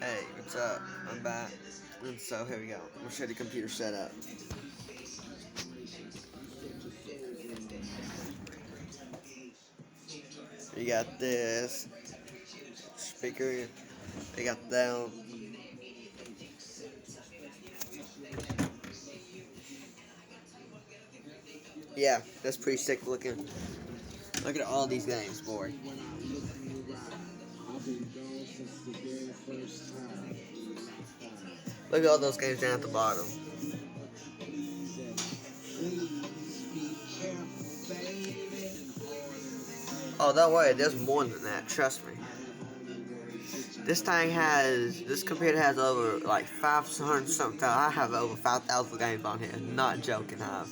Hey, what's up? I'm back. And so here we go. I'm gonna show you the computer setup. You got this speaker. You got that one. Yeah, that's pretty sick looking. Look at all these games, boy. Look at all those games down at the bottom. Oh, don't worry, there's more than that. Trust me. This computer has over like 500 something. I have over 5,000 games on here. Not joking, Hive.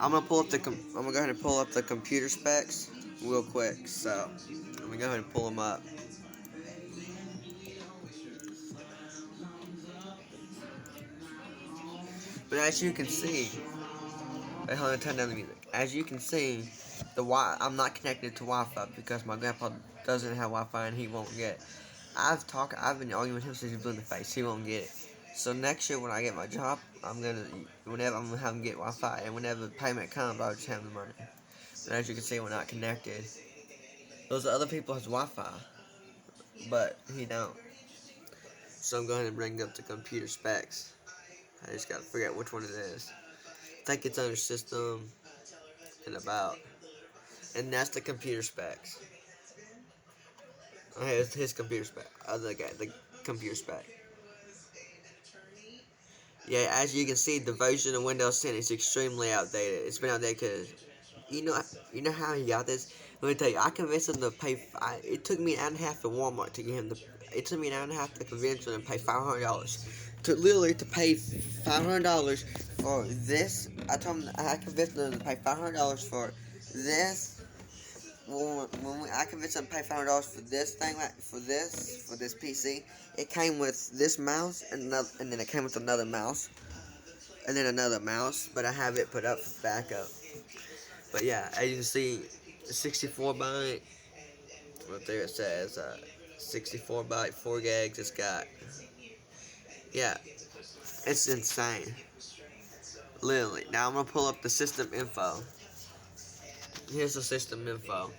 I'm gonna go ahead and pull up the computer specs real quick. So I'm gonna go ahead and pull them up. But as you can see, wait, hold on, turn down the music. As you can see, I'm not connected to Wi-Fi because my grandpa doesn't have Wi-Fi and he won't get it. I've been arguing with him since he blew in the face. He won't get it. So next year when I get my job, I'm gonna have him get Wi-Fi, and whenever the payment comes, I'll just have the money. And as you can see, we're not connected. Those other people has Wi-Fi, but he don't. So I'm going to bring up the computer specs. I just gotta figure out which one it is. I think it's under system and about. And that's the computer specs. Okay, it's his computer spec. Other guy, the computer spec. Yeah, as you can see, the version of Windows 10 is extremely outdated. It's been outdated because you know how he got this. Let me tell you, I convinced him to pay. It took me an hour and a half at Walmart to get him to. It took me an hour and a half to convince him to pay $500. To literally to pay $500 for this. I convinced him to pay $500 for this. I convinced him to pay $500 for this thing, like for this PC. It came with this mouse and then it came with another mouse, and then another mouse. But I have it put up for backup. But yeah, as you can see, 64 byte. Right there it says 64 byte, 4 gigs. It's got, yeah, it's insane. Literally. Now I'm gonna pull up the system info. Here's the system info.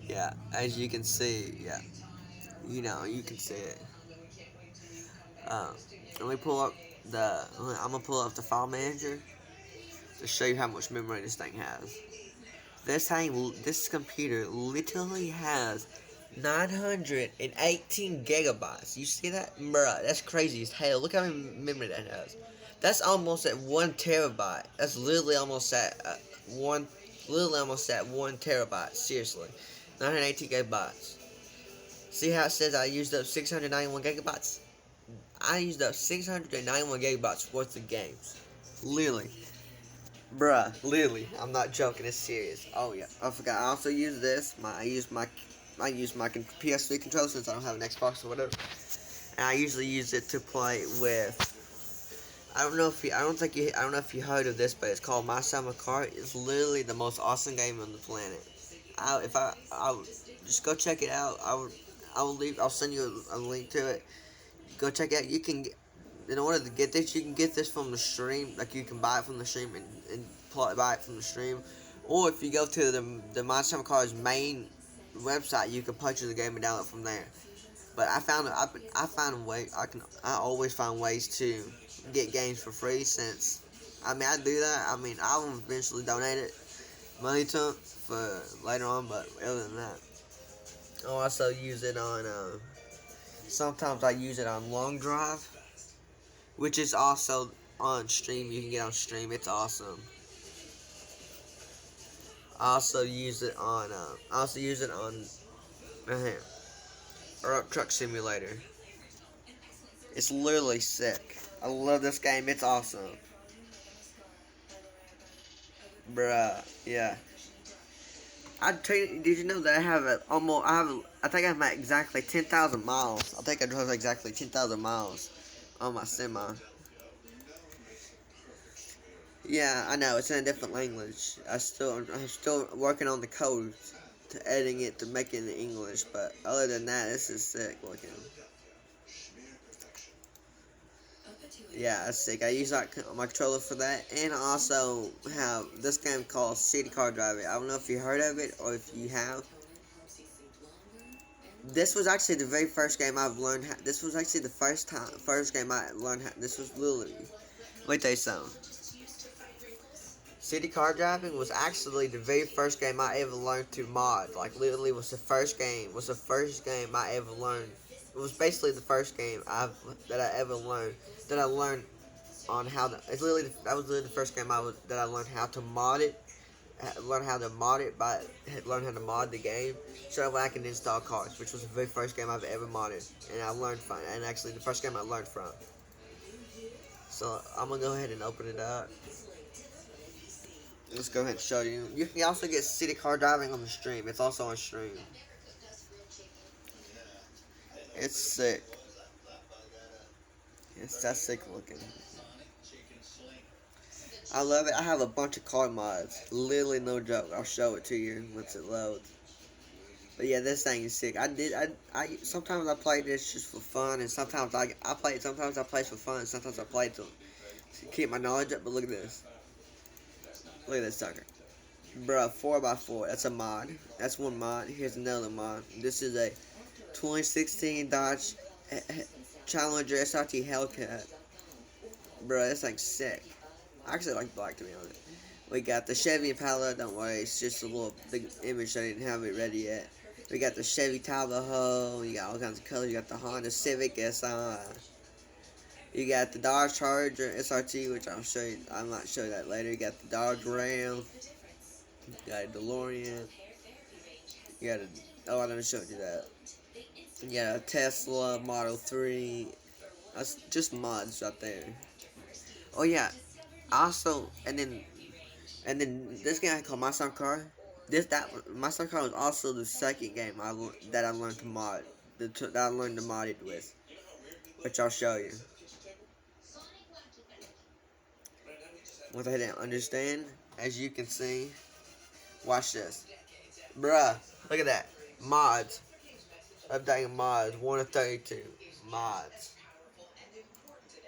Yeah, as you can see, yeah, you can see it. Um, let me pull up I'm gonna pull up the file manager to show you how much memory this thing has. This computer literally has 918 gigabytes. You see that? Bruh, that's crazy as hell. Look how many memory that has. That's almost at 1 terabyte. That's literally almost at almost at 1 terabyte. Seriously. 918 gigabytes. See how it says I used up 691 gigabytes? I used up 691 gigabytes worth of games. Literally. Bruh, literally. I'm not joking, it's serious. Oh yeah. I forgot. I also use this. I use my PS3 controller since I don't have an Xbox or whatever. And I usually use it to play with, I don't know if you heard of this, but it's called My Summer Car. It's literally the most awesome game on the planet. I'll just go check it out. I'll send you a link to it. Go check it out. In order to get this, you can get this from the stream. Like, you can buy it from the stream and buy it from the stream. Or if you go to the My Summer Car's main website, you can purchase the game and download it from there. But I always find ways to get games for free, since, I do that. I will eventually donate it, money to them for later on, but other than that, I also use it on, sometimes I use it on Long Drive, which is also on stream. You can get on stream. It's awesome. I also use it on, Euro Truck Simulator. It's literally sick. I love this game. It's awesome. Bruh, yeah. Did you know that I think I'm at exactly 10,000 miles. I think I drove exactly 10,000 miles on my semi. Yeah, I know, it's in a different language. I'm still working on the code. to editing it to make it in English. But other than that, this is sick looking. Yeah, that's sick. I use my controller for that, and I also have this game called City Car Driving. I don't know if you heard of it or if you have. This was actually the very first game I've learned. This was actually the first game I learned. This was literally. Let me tell you something. City car driving was actually the very first game I ever learned to mod. Like literally was the first game. Was the first game I ever learned. It was basically the first game that I ever learned. That I learned on how to. It's literally that was literally the first game that I learned how to mod it. Learn how to mod it by learn how to mod the game so that I can install cars, which was the very first game I've ever modded, and I learned from. And actually, the first game I learned from. So I'm gonna go ahead and open it up. Let's go ahead and show you. You can also get city car driving on the stream. It's also on stream. It's sick. It's that sick looking. I love it. I have a bunch of car mods. Literally no joke. I'll show it to you once it loads. But yeah, this thing is sick. I sometimes I play this just for fun, and sometimes I play it. Sometimes I play it for fun, and sometimes I play it to keep my knowledge up. But look at this. Look at this sucker. Bruh, 4x4. That's a mod. That's one mod. Here's another mod. This is a 2016 Dodge Challenger SRT Hellcat. Bruh, this thing's sick. I actually like black, to be honest. We got the Chevy Impala. Don't worry, it's just a little big image. I didn't have it ready yet. We got the Chevy Tahoe. You got all kinds of colors. You got the Honda Civic SI. You got the Dodge Charger SRT, which I'll show you. I might show you that later. You got the Dodge Ram. You got a DeLorean. You got a. Oh, I never showed you that. You got a Tesla Model 3. That's just mods right there. Oh yeah. Also, and then this game I call My Son Car. My Son Car was also the second game that I learned to mod. That I learned to mod it with, which I'll show you. Once I didn't understand, as you can see, watch this, bruh. Look at that, mods. Updating mods, 1 of 32 mods.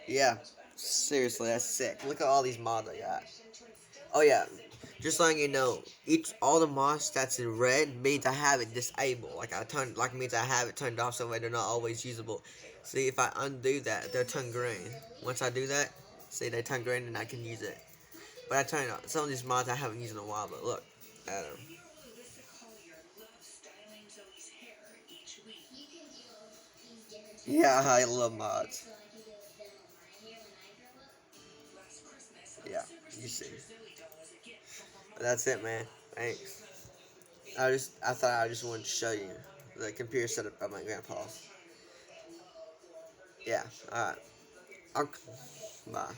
Yeah, seriously, that's sick. Look at all these mods I got. Oh yeah, just letting you know, all the mods that's in red means I have it disabled. Means I have it turned off so they're not always usable. See, if I undo that, they're turned green. Once I do that, see, they turn green and I can use it. But I turn on some of these mods I haven't used in a while. But look, Adam. Yeah, I love mods. Yeah, you see. But that's it, man. Thanks. I thought I just wanted to show you the computer setup of my grandpa's. Yeah. All right. Bye.